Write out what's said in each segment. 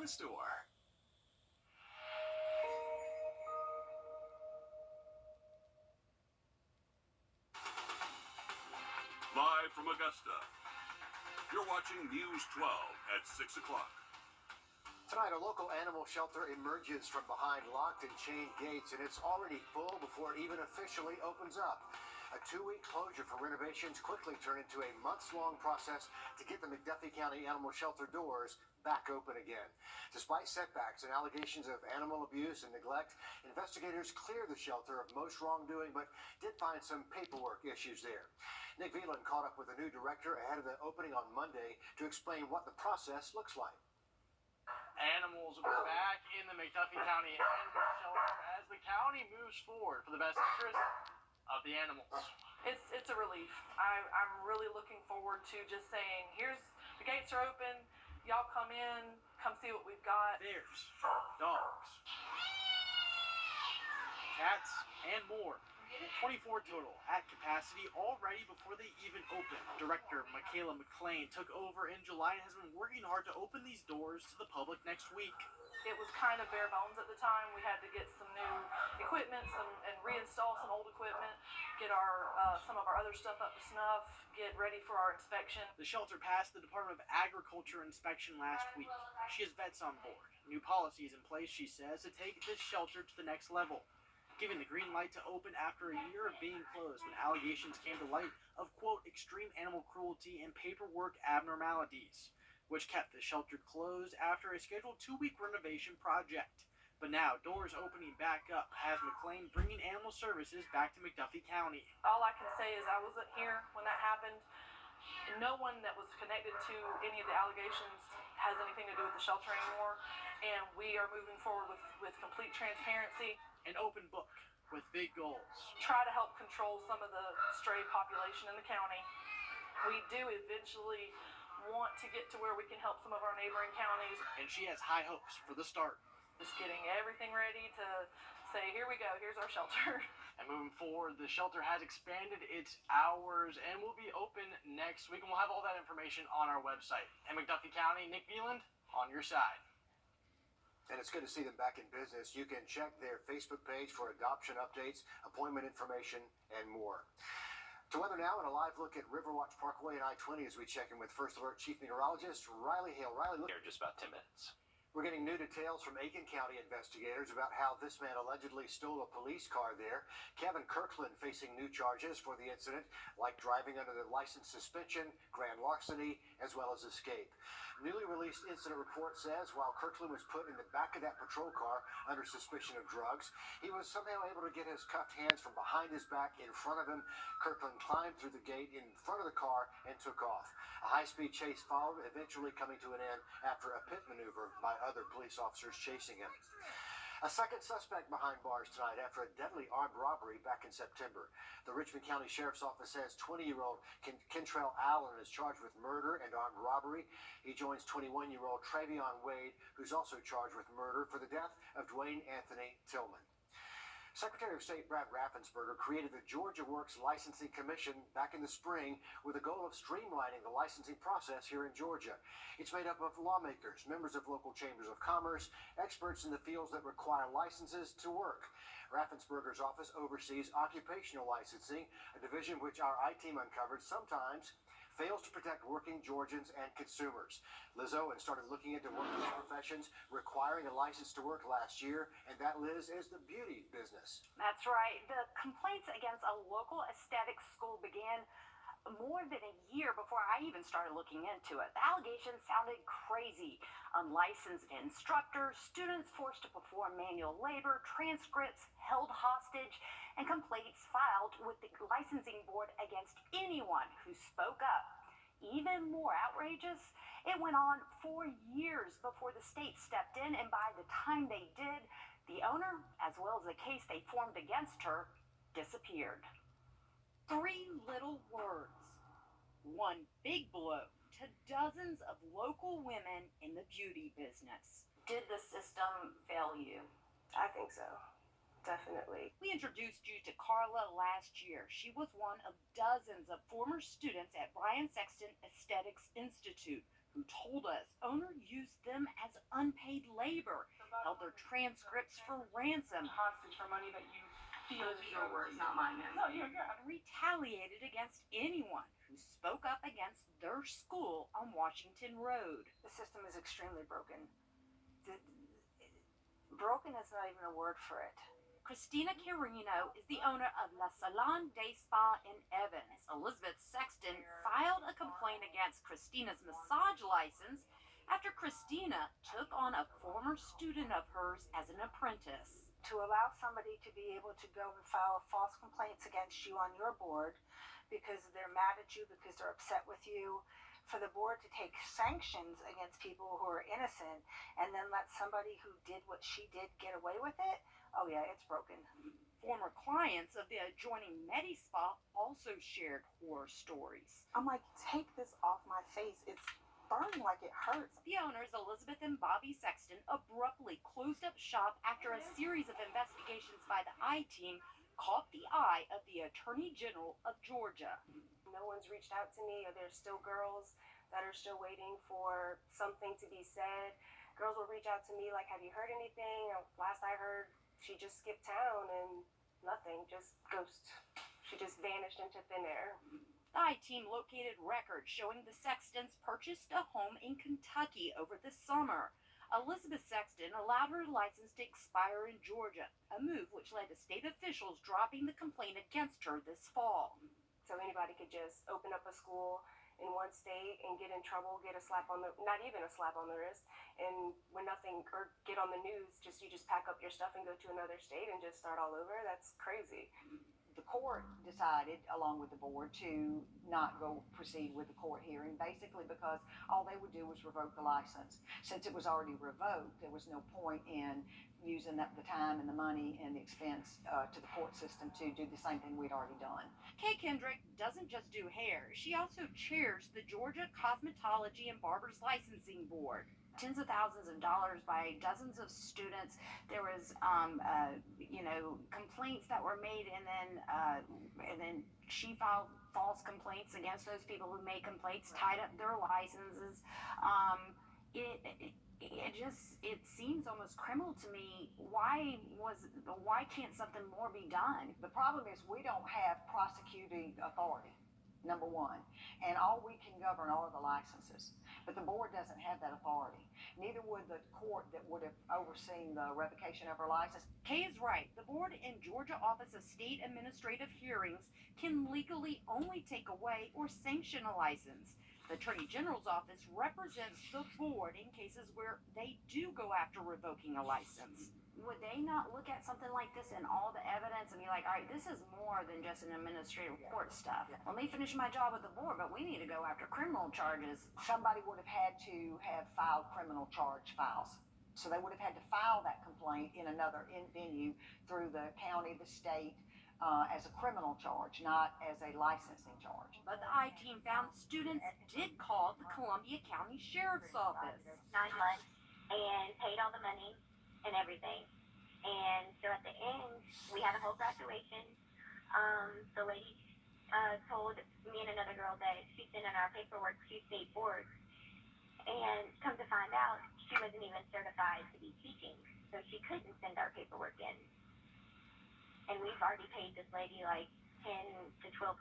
Store. Live from Augusta, you're watching News 12 at 6 o'clock. Tonight, a local animal shelter emerges from behind locked and chained gates, and it's already full before it even officially opens up. A 2-week closure for renovations quickly turned into a months-long process to get the McDuffie County Animal Shelter doors back open again. Despite setbacks and allegations of animal abuse and neglect, investigators cleared the shelter of most wrongdoing, but did find some paperwork issues there. Nick Veland caught up with the new director ahead of the opening on Monday to explain what the process looks like. Animals back in the McDuffie County Animal Shelter as the county moves forward for the best interest of the animals. It's a relief. I'm really looking forward to just saying, here's the gates are open, y'all come in, come see what we've got. Bears, dogs, cats, and more. 24 total at capacity already before they even open. Director Michaela McLean took over in July and has been working hard to open these doors to the public next week. It was kind of bare bones at the time. We had to get some new equipment and reinstall some old equipment, get our some of our other stuff up to snuff, get ready for our inspection. The shelter passed the Department of Agriculture inspection last week. She has vets on board. New policies in place, she says, to take this shelter to the next level, giving the green light to open after a year of being closed when allegations came to light of, quote, extreme animal cruelty and paperwork abnormalities, which kept the shelter closed after a scheduled 2-week renovation project. But now, doors opening back up has McLean bringing animal services back to McDuffie County. All I can say is I wasn't here when that happened. No one that was connected to any of the allegations has anything to do with the shelter anymore, and we are moving forward with complete transparency. An open book with big goals. Try to help control some of the stray population in the county. We do eventually want to get to where we can help some of our neighboring counties. And she has high hopes for the start. Just getting everything ready to say, here we go, here's our shelter. And moving forward, the shelter has expanded its hours and will be open next week. And we'll have all that information on our website. And McDuffie County, Nick Veland, on your side. And it's good to see them back in business. You can check their Facebook page for adoption updates, appointment information, and more. To weather now and a live look at Riverwatch Parkway and I-20 as we check in with First Alert Chief Meteorologist Riley Hale. Riley, look. Here, just about 10 minutes. We're getting new details from Aiken County investigators about how this man allegedly stole a police car there. Kevin Kirkland facing new charges for the incident, like driving under the license suspension, grand larceny, as well as escape. Newly released incident report says while Kirkland was put in the back of that patrol car under suspicion of drugs, he was somehow able to get his cuffed hands from behind his back in front of him. Kirkland climbed through the gate in front of the car and took off. A high-speed chase followed, eventually coming to an end after a pit maneuver by other police officers chasing him. A second suspect behind bars tonight after a deadly armed robbery back in September. The Richmond County Sheriff's Office says 20-year-old Kentrell Allen is charged with murder and armed robbery. He joins 21-year-old Travion Wade, who's also charged with murder for the death of Dwayne Anthony Tillman. Secretary of State Brad Raffensperger created the Georgia Works Licensing Commission back in the spring with the goal of streamlining the licensing process here in Georgia. It's made up of lawmakers, members of local chambers of commerce, experts in the fields that require licenses to work. Raffensperger's office oversees occupational licensing, a division which our I-team uncovered sometimes fails to protect working Georgians and consumers. Liz Owen started looking into working professions requiring a license to work last year, and that, Liz, is the beauty business. That's right. The complaints against a local aesthetics school began more than a year before I even started looking into it. The allegations sounded crazy. Unlicensed instructors, students forced to perform manual labor, transcripts held hostage, and complaints filed with the licensing board against anyone who spoke up. Even more outrageous, it went on for years before the state stepped in, and by the time they did, the owner, as well as the case they formed against her, disappeared. 3 little words. One big blow to dozens of local women in the beauty business. Did the system fail you? I think so. Definitely. We introduced you to Carla last year. She was one of dozens of former students at Brian Sexton Aesthetics Institute who told us owner used them as unpaid labor, held their transcripts for ransom, Hostage for money that you feel Those is are your words, not mine, man. No, you're good. retaliated against anyone who spoke up against their school on Washington Road. The system is extremely broken. Broken is not even a word for it. Christina Carino is the owner of La Salon Day Spa in Evans. Elizabeth Sexton filed a complaint against Christina's massage license after Christina took on a former student of hers as an apprentice. To allow somebody to be able to go and file false complaints against you on your board because they're mad at you, because they're upset with you, for the board to take sanctions against people who are innocent and then let somebody who did what she did get away with it, oh yeah, it's broken. Former clients of the adjoining Medi Spa also shared horror stories. I'm like, take this off my face. It's burning like it hurts. The owners, Elizabeth and Bobby Sexton, abruptly closed up shop after a series of investigations by the I-Team caught the eye of the Attorney General of Georgia. No one's reached out to me, or there's still girls that are still waiting for something to be said. Girls will reach out to me like, have you heard anything? Last I heard, she just skipped town and nothing, just ghost. She just vanished into thin air. The I-Team located records showing the Sextons purchased a home in Kentucky over the summer. Elizabeth Sexton allowed her license to expire in Georgia, a move which led to state officials dropping the complaint against her this fall. So anybody could just open up a school in one state and get in trouble, get a slap on the, not even a slap on the wrist, and when nothing, or get on the news, you just pack up your stuff and go to another state and just start all over. That's crazy. The court decided, along with the board, to not go proceed with the court hearing, basically because all they would do was revoke the license. Since it was already revoked, there was no point in using up the time and the money and the expense to the court system to do the same thing we'd already done. Kay Kendrick doesn't just do hair. She also chairs the Georgia Cosmetology and Barbers Licensing Board. Tens of thousands of dollars by dozens of students. There was, complaints that were made, and then she filed false complaints against those people who made complaints, tied up their licenses. It seems almost criminal to me. Why can't something more be done? The problem is we don't have prosecuting authority, number one, and all we can govern are the licenses. But the board doesn't have that authority. Neither would the court that would have overseen the revocation of her license. Kay is right. The board in Georgia Office of State Administrative Hearings can legally only take away or sanction a license. The Attorney General's office represents the board in cases where they do go after revoking a license. Would they not look at something like this and all the evidence and be like, all right, this is more than just an administrative court stuff. Let me finish my job with the board, but we need to go after criminal charges. Somebody would have had to have filed criminal charge files. So they would have had to file that complaint in another venue through the county, the state, as a criminal charge, not as a licensing charge. But the I-Team found students did call the Columbia County Sheriff's Office. 9 months and paid all the money and everything. And so at the end, we had a whole graduation. The lady told me and another girl that she sent in our paperwork to state board. And come to find out, she wasn't even certified to be teaching. So she couldn't send our paperwork in. And we've already paid this lady like $10,000 to $12,000.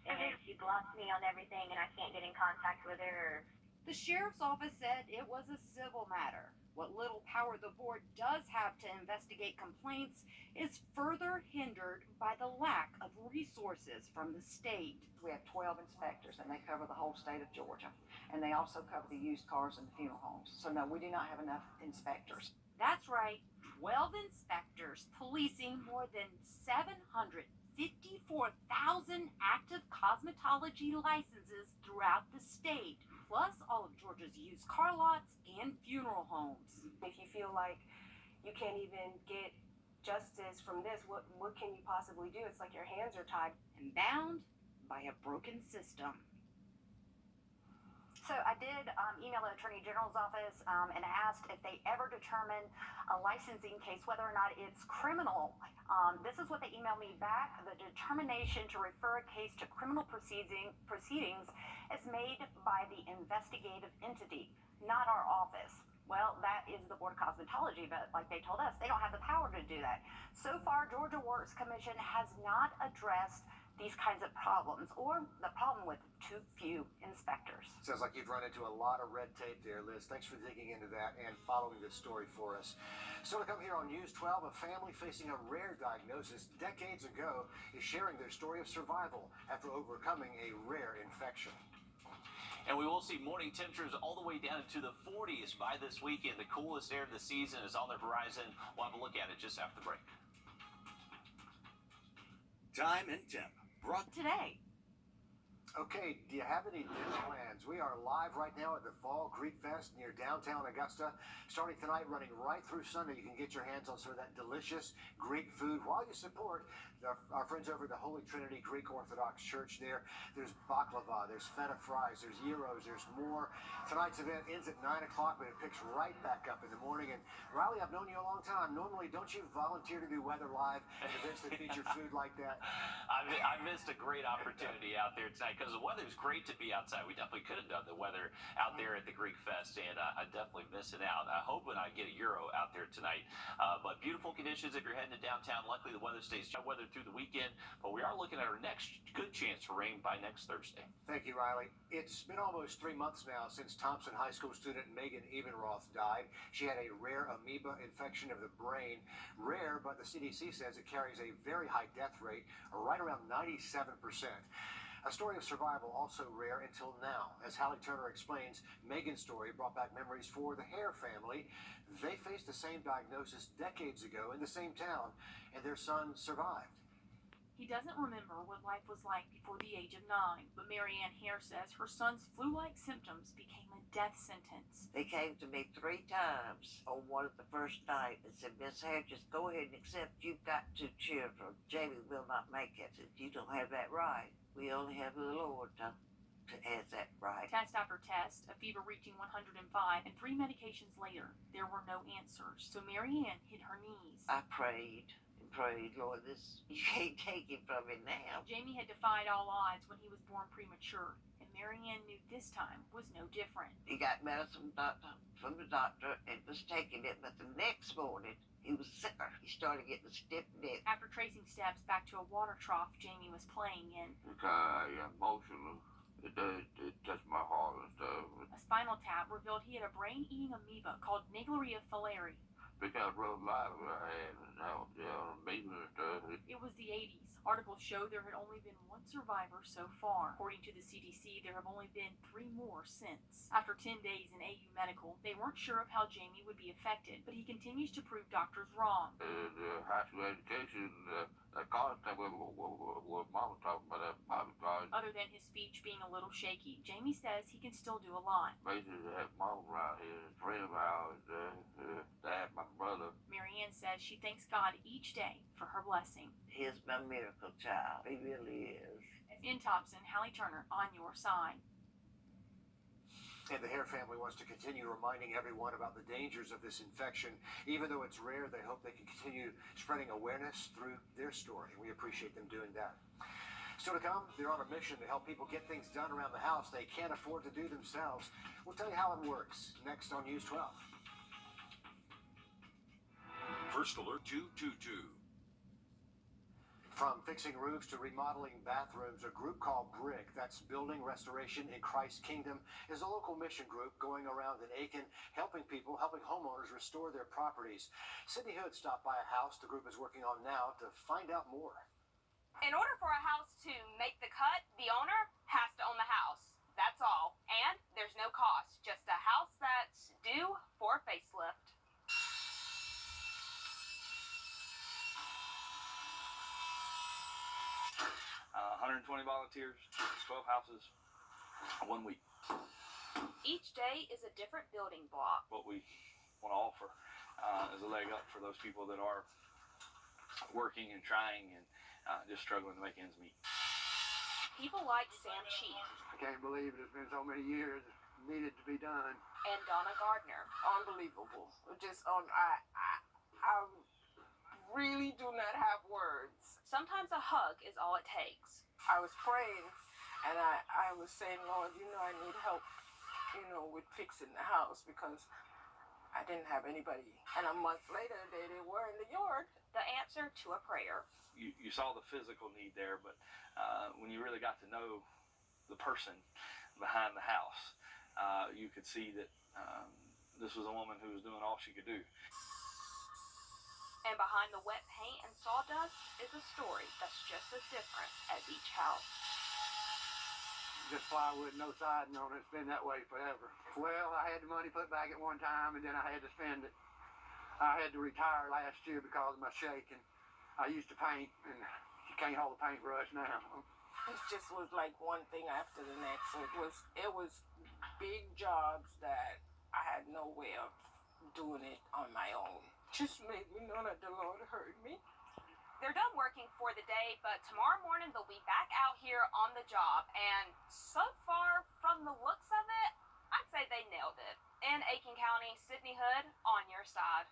And she blocked me on everything, and I can't get in contact with her. The sheriff's office said it was a civil matter. What little power the board does have to investigate complaints is further hindered by the lack of resources from the state. We have 12 inspectors, and they cover the whole state of Georgia. And they also cover the used cars and the funeral homes. So no, we do not have enough inspectors. That's right, 12 inspectors policing more than 754,000 active cosmetology licenses throughout the state, plus all of Georgia's used car lots and funeral homes. If you feel like you can't even get justice from this, what can you possibly do? It's like your hands are tied. And bound by a broken system. So I did email the Attorney General's office and asked if they ever determine a licensing case, whether or not it's criminal. This is what they emailed me back. The determination to refer a case to criminal proceedings is made by the investigative entity, not our office. Well, that is the Board of Cosmetology, but like they told us, they don't have the power to do that. So far, Georgia Works Commission has not addressed these kinds of problems or the problem with too few inspectors. Sounds like you've run into a lot of red tape there, Liz. Thanks for digging into that and following this story for us. Still to come here on News 12, a family facing a rare diagnosis decades ago is sharing their story of survival after overcoming a rare infection. And we will see morning temperatures all the way down into the 40s by this weekend. The coolest air of the season is on the horizon. We'll have a look at it just after the break. Time and temp brought Today. Okay, do you have any dinner plans? We are live right now at the Fall Greek Fest near downtown Augusta. Starting tonight, running right through Sunday, you can get your hands on some of that delicious Greek food while you support our friends over at the Holy Trinity Greek Orthodox Church there. There's baklava, there's feta fries, there's gyros, there's more. Tonight's event ends at 9 o'clock, but it picks right back up in the morning. And Riley, I've known you a long time. Normally, don't you volunteer to do weather live at events that feature food like that? I missed a great opportunity out there tonight because the weather's great to be outside. We definitely could have done the weather out there at the Greek Fest, and I definitely missing out. I hope when I get a Euro out there tonight. But beautiful conditions if you're heading to downtown. Luckily, the weather stays weather through the weekend, but we are looking at our next good chance for rain by next Thursday. Thank you, Riley. It's been almost 3 months now since Thompson High School student Megan Ebenroth died. She had a rare amoeba infection of the brain. Rare, but the CDC says it carries a very high death rate, right around 97%. A story of survival, also rare until now. As Hallie Turner explains, Megan's story brought back memories for the Hare family. They faced the same diagnosis decades ago in the same town, and their son survived. He doesn't remember what life was like before the age of 9, but Marianne Hare says her son's flu-like symptoms became a death sentence. They came to me 3 times on one of the first night and said, Miss Hare, just go ahead and accept you've got 2 children. Jamie will not make it. You don't have that right. We only have the Lord to has that right. Test after test, a fever reaching 105, and 3 medications later, there were no answers. So Marianne hit her knees. I prayed. Prayed, Lord, this, you can't take it from me now. Jamie had defied all odds when he was born premature, and Marianne knew this time was no different. He got medicine from the doctor and was taking it, but the next morning he was sicker. He started getting a stiff neck. After tracing steps back to a water trough Jamie was playing in, emotional. It touched my heart and stuff. A spinal tap revealed he had a brain-eating amoeba called Naegleria fowleri. Because rough life I had, and now meeting and stuff. It was the 80s. Articles show there had only been 1 survivor so far. According to the CDC, there have only been 3 more since. After 10 days in AU Medical, they weren't sure of how Jamie would be affected, but he continues to prove doctors wrong. The high school education, that college thing, what Mama talking about, that Bobby college. Other than his speech being a little shaky, Jamie says he can still do a lot. Basically, to have Mama around here, a friend of ours, to have my brother. Marianne says she thanks God each day for her blessing. He's my miracle child. He really is. In Thompson, Hallie Turner on your side. And the Hare family wants to continue reminding everyone about the dangers of this infection. Even though it's rare, they hope they can continue spreading awareness through their story. We appreciate them doing that. Still to come, they're on a mission to help people get things done around the house they can't afford to do themselves. We'll tell you how it works next on News 12. First Alert 222. From fixing roofs to remodeling bathrooms, a group called BRIC, that's Building Restoration in Christ's Kingdom, is a local mission group going around in Aiken, helping homeowners restore their properties. Sydney Hood stopped by a house the group is working on now to find out more. In order for a house to make the cut, the owner has to own the house. That's all. And there's no cost, just a house that's due for a facelift. 120 volunteers, 12 houses, 1 week. Each day is a different building block. What we want to offer is a leg up for those people that are working and trying and just struggling to make ends meet. People like Sam Chief. I can't believe it. It's been so many years. needed to be done. And Donna Gardner. Unbelievable. Just I really do not have words. Sometimes a hug is all it takes. I was praying and I was saying, Lord, I need help, with fixing the house because I didn't have anybody. And a month later, they were in the yard. The answer to a prayer. You saw the physical need there, but when you really got to know the person behind the house, you could see that this was a woman who was doing all she could do. And behind the wet paint and sawdust is a story that's just as different as each house. Just plywood, no siding on it. It's been that way forever. Well, I had the money put back at one time, and then I had to spend it. I had to retire last year because of my shaking. I used to paint, and you can't hold a paintbrush now. It just was like one thing after the next. So it was big jobs that I had no way of doing it on my own. Just made me know that the Lord heard me. They're done working for the day, but tomorrow morning they'll be back out here on the job. And so far, from the looks of it, I'd say they nailed it. In Aiken County, Sydney Hood, on your side.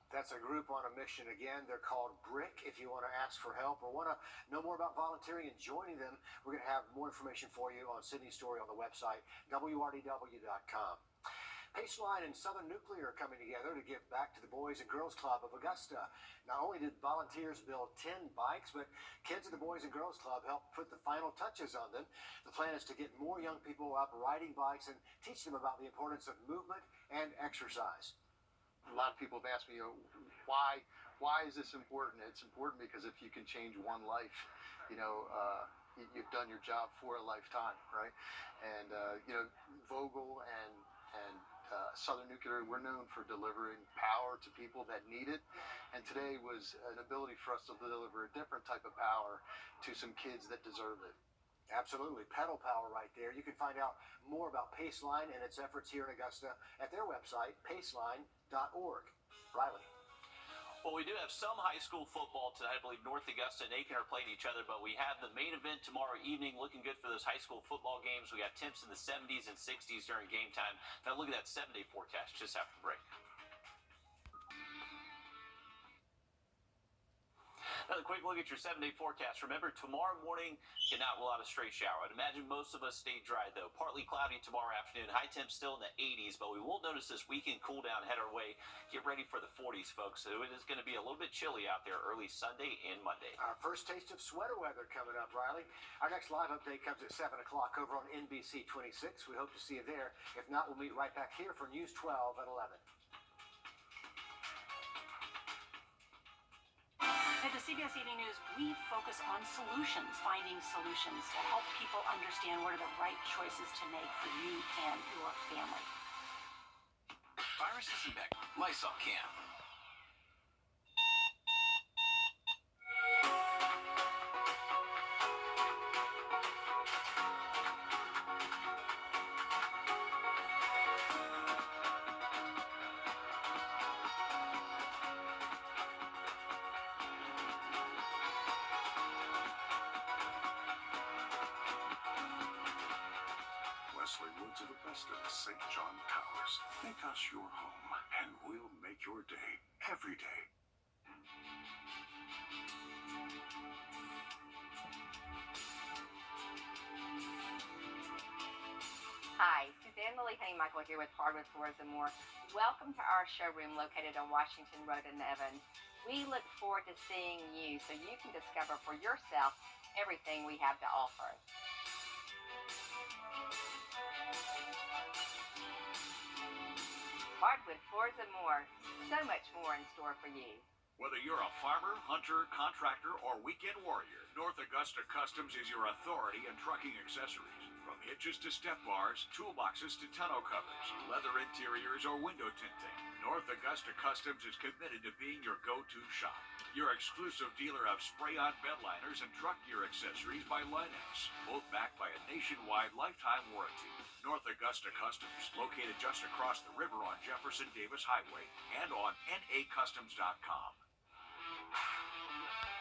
That's a group on a mission again. They're called BRIC. If you want to ask for help or want to know more about volunteering and joining them, we're going to have more information for you on Sydney's story on the website, wrdw.com. Paceline and Southern Nuclear are coming together to give back to the Boys and Girls Club of Augusta. Not only did volunteers build 10 bikes, but kids at the Boys and Girls Club helped put the final touches on them. The plan is to get more young people up riding bikes and teach them about the importance of movement and exercise. A lot of people have asked me, why is this important? It's important because if you can change one life, you've done your job for a lifetime, right? And Vogel and Southern Nuclear, we're known for delivering power to people that need it. And today was an ability for us to deliver a different type of power to some kids that deserve it. Absolutely. Pedal power right there. You can find out more about Paceline and its efforts here in Augusta at their website, paceline.org. Riley. Well, we do have some high school football tonight. I believe North Augusta and Aiken are playing each other, but we have the main event tomorrow evening. Looking good for those high school football games. We got temps in the 70s and 60s during game time. Now look at that 7-day forecast just after the break. Another quick look at your 7-day forecast. Remember, tomorrow morning, cannot rule out a stray shower. I'd imagine most of us stay dry, though. Partly cloudy tomorrow afternoon. High temps still in the 80s, but we will notice this weekend cool down head our way. Get ready for the 40s, folks. So it is going to be a little bit chilly out there early Sunday and Monday. Our first taste of sweater weather coming up, Riley. Our next live update comes at 7 o'clock over on NBC 26. We hope to see you there. If not, we'll meet right back here for News 12 at 11. At the CBS Evening News, we focus on solutions, finding solutions to help people understand what are the right choices to make for you and your family. Virus isn't back. Lysol can. Wesley Woods of Augusta, St. John Towers. Make us your home, and we'll make your day every day. Hi, Suzanne Lily Michael here with Hardwood Floors and More. Welcome to our showroom located on Washington Road in Evans. We look forward to seeing you so you can discover for yourself everything we have to offer. Hardwood Floors and More. So much more in store for you. Whether you're a farmer, hunter, contractor, or weekend warrior, North Augusta Customs is your authority in trucking accessories. From hitches to step bars, toolboxes to tonneau covers, leather interiors, or window tinting, North Augusta Customs is committed to being your go-to shop. Your exclusive dealer of spray-on bed liners and truck gear accessories by Linex, both backed by a nationwide lifetime warranty. North Augusta Customs, located just across the river on Jefferson Davis Highway and on nacustoms.com.